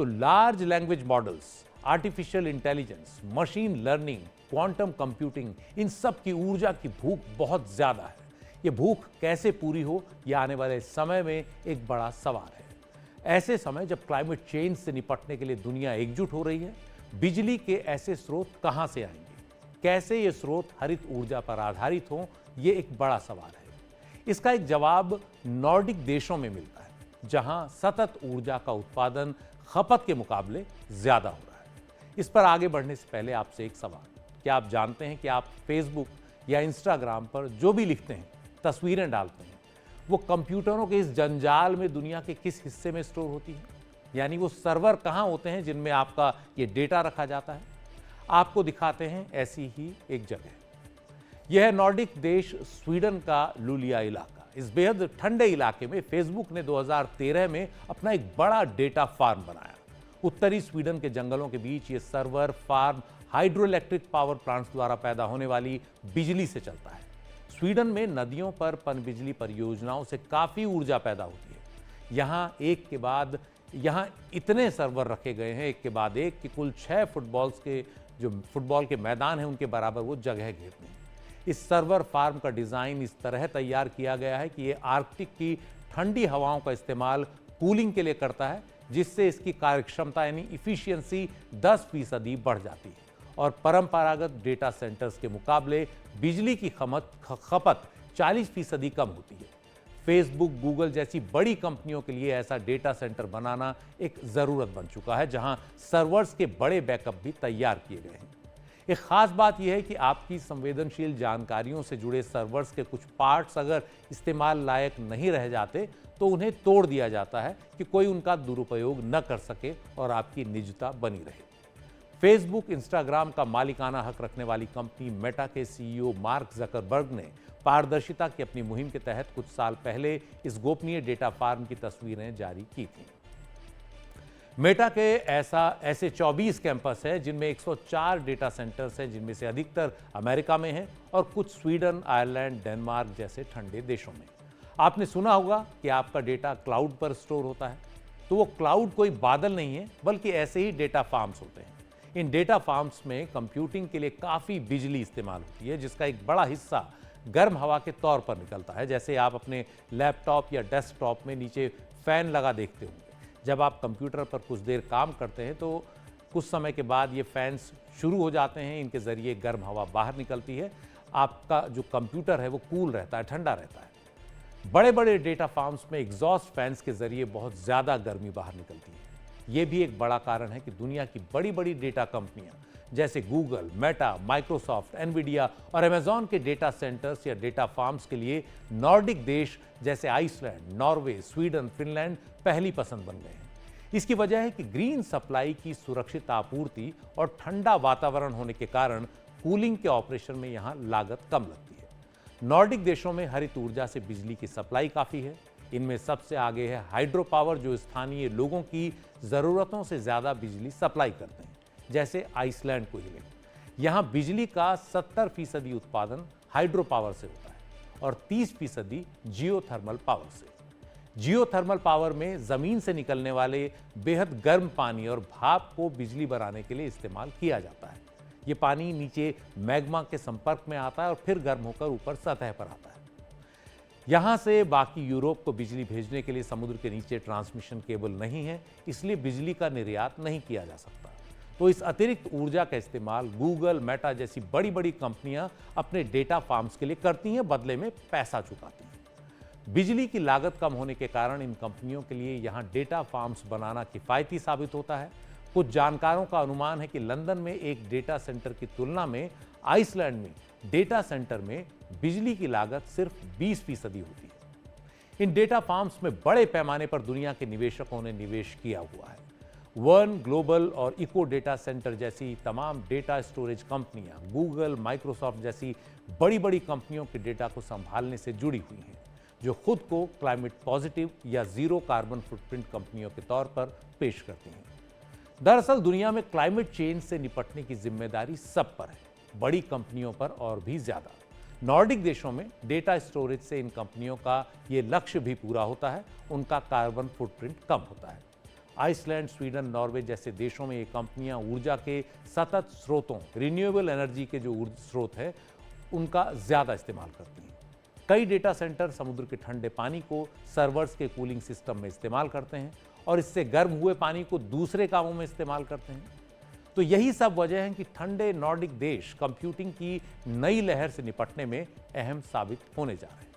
तो large language models, artificial intelligence, machine learning, quantum computing, इन सब की ऊर्जा की भूख बहुत ज्यादा है। ये भूख कैसे पूरी हो, यह आने वाले समय में एक बड़ा सवाल है। ऐसे समय जब क्लाइमेट चेंज से निपटने के लिए दुनिया एकजुट हो रही है, बिजली के ऐसे स्रोत कहां से आएंगे, कैसे ये स्रोत हरित ऊर्जा पर आधारित हों, ये एक बड़ा सवाल है। इसका एक जवाब नॉर्डिक देशों में मिलता है, जहां सतत ऊर्जा का उत्पादन खपत के मुकाबले ज्यादा हो रहा है। इस पर आगे बढ़ने से पहले आपसे एक सवाल, क्या आप जानते हैं कि आप फेसबुक या इंस्टाग्राम पर जो भी लिखते हैं, तस्वीरें डालते हैं, वो कंप्यूटरों के इस जंजाल में दुनिया के किस हिस्से में स्टोर होती है? यानी वो सर्वर कहां होते हैं जिनमें आपका ये डेटा रखा जाता है? आपको दिखाते हैं ऐसी ही एक जगह। यह है नॉर्डिक देश स्वीडन का लुलिया इलाका। इस बेहद ठंडे इलाके में फेसबुक ने 2013 में अपना एक बड़ा डेटा फार्म बनाया। उत्तरी स्वीडन के जंगलों के बीच ये server farm hydro electric power plants द्वारा पैदा होने वाली बिजली से चलता है। स्वीडन में नदियों पर पनबिजली परियोजनाओं से काफी ऊर्जा पैदा होती है। यहाँ इतने सर्वर रखे गए हैं एक के बाद एक कि कुल 6 फुटबॉल के मैदान हैं उनके बराबर वो जगह घेरते हैं। इस सर्वर फार्म का डिजाइन इस तरह तैयार किया गया है कि ये आर्कटिक की ठंडी हवाओं का इस्तेमाल कूलिंग के लिए करता है, जिससे इसकी कार्यक्षमता यानी इफिशियंसी 10% बढ़ जाती है और परंपरागत डेटा सेंटर्स के मुकाबले बिजली की खपत 40% कम होती है। फेसबुक, गूगल जैसी बड़ी कंपनियों के लिए ऐसा डेटा सेंटर बनाना एक जरूरत बन चुका है, जहां सर्वर्स के बड़े बैकअप भी तैयार किए गए हैं। एक खास बात यह है कि आपकी संवेदनशील जानकारियों से जुड़े सर्वर्स के कुछ पार्ट्स अगर इस्तेमाल लायक नहीं रह जाते तो उन्हें तोड़ दिया जाता है कि कोई उनका दुरुपयोग न कर सके और आपकी निजता बनी रहे। फेसबुक, इंस्टाग्राम का मालिकाना हक रखने वाली कंपनी मेटा के सीईओ मार्क जकरबर्ग ने पारदर्शिता की अपनी मुहिम के तहत कुछ साल पहले इस गोपनीय डेटा फार्म की तस्वीरें जारी की थी। मेटा के ऐसे 24 कैंपस हैं जिनमें 104 डेटा सेंटर्स हैं, जिनमें से अधिकतर अमेरिका में हैं और कुछ स्वीडन, आयरलैंड, डेनमार्क जैसे ठंडे देशों में। आपने सुना होगा कि आपका डेटा क्लाउड पर स्टोर होता है, तो वो क्लाउड कोई बादल नहीं है, बल्कि ऐसे ही डेटा फार्म्स होते हैं। इन डेटा फार्म्स में कंप्यूटिंग के लिए काफ़ी बिजली इस्तेमाल होती है, जिसका एक बड़ा हिस्सा गर्म हवा के तौर पर निकलता है। जैसे आप अपने लैपटॉप या डेस्कटॉप में नीचे फैन लगा देखते होंगे। जब आप कंप्यूटर पर कुछ देर काम करते हैं तो कुछ समय के बाद ये फैंस शुरू हो जाते हैं, इनके ज़रिए गर्म हवा बाहर निकलती है। आपका जो कंप्यूटर है वो कूल रहता है, ठंडा रहता है। बड़े बड़े डेटा फार्म्स में एग्जॉस्ट फैंस के ज़रिए बहुत ज़्यादा गर्मी बाहर निकलती है। ये भी एक बड़ा कारण है कि दुनिया की बड़ी बड़ी डेटा कंपनियां जैसे गूगल, मेटा, माइक्रोसॉफ्ट, एनवीडिया और अमेजॉन के डेटा सेंटर्स या डेटा फार्म्स के लिए नॉर्डिक देश जैसे आइसलैंड, नॉर्वे, स्वीडन, फिनलैंड पहली पसंद बन गए हैं। इसकी वजह है कि ग्रीन सप्लाई की सुरक्षित आपूर्ति और ठंडा वातावरण होने के कारण कूलिंग के ऑपरेशन में यहाँ लागत कम लगती है। नॉर्डिक देशों में हरित ऊर्जा से बिजली की सप्लाई काफ़ी है। इनमें सबसे आगे है हाइड्रो पावर, जो स्थानीय लोगों की ज़रूरतों से ज़्यादा बिजली सप्लाई करते हैं, जैसे आइसलैंड को ही लें। यहाँ बिजली का 70% उत्पादन हाइड्रो पावर से होता है और 30% जियोथर्मल पावर से। जियोथर्मल पावर में ज़मीन से निकलने वाले बेहद गर्म पानी और भाप को बिजली बनाने के लिए इस्तेमाल किया जाता है। ये पानी नीचे मैग्मा के संपर्क में आता है और फिर गर्म होकर ऊपर सतह पर आता है। यहाँ से बाकी यूरोप को बिजली भेजने के लिए समुद्र के नीचे ट्रांसमिशन केबल नहीं है, इसलिए बिजली का निर्यात नहीं किया जा सकता। तो इस अतिरिक्त ऊर्जा का इस्तेमाल गूगल, मेटा जैसी बड़ी बड़ी कंपनियां अपने डेटा फार्म्स के लिए करती हैं, बदले में पैसा चुकाती हैं। बिजली की लागत कम होने के कारण इन कंपनियों के लिए यहाँ डेटा फार्म्स बनाना किफ़ायती साबित होता है। कुछ जानकारों का अनुमान है कि लंदन में एक डेटा सेंटर की तुलना में आइसलैंड में डेटा सेंटर में बिजली की लागत सिर्फ 20% होती है। इन डेटा फार्म्स में बड़े पैमाने पर दुनिया के निवेशकों ने निवेश किया हुआ है। वन ग्लोबल और इको डेटा सेंटर जैसी तमाम डेटा स्टोरेज कंपनियां गूगल, माइक्रोसॉफ्ट जैसी बड़ी बड़ी कंपनियों के डेटा को संभालने से जुड़ी हुई हैं, जो खुद को क्लाइमेट पॉजिटिव या जीरो कार्बन फुटप्रिंट कंपनियों के तौर पर पेश करती हैं। दरअसल दुनिया में क्लाइमेट चेंज से निपटने की जिम्मेदारी सब पर है, बड़ी कंपनियों पर और भी ज्यादा। नॉर्डिक देशों में डेटा स्टोरेज से इन कंपनियों का ये लक्ष्य भी पूरा होता है, उनका कार्बन फुटप्रिंट कम होता है। आइसलैंड, स्वीडन, नॉर्वे जैसे देशों में ये कंपनियां ऊर्जा के सतत स्रोतों, रिन्यूएबल एनर्जी के जो स्रोत है उनका ज़्यादा इस्तेमाल करती हैं। कई डेटा सेंटर समुद्र के ठंडे पानी को सर्वर्स के कूलिंग सिस्टम में इस्तेमाल करते हैं और इससे गर्म हुए पानी को दूसरे कामों में इस्तेमाल करते हैं। तो यही सब वजह है कि ठंडे नॉर्डिक देश कंप्यूटिंग की नई लहर से निपटने में अहम साबित होने जा रहे हैं।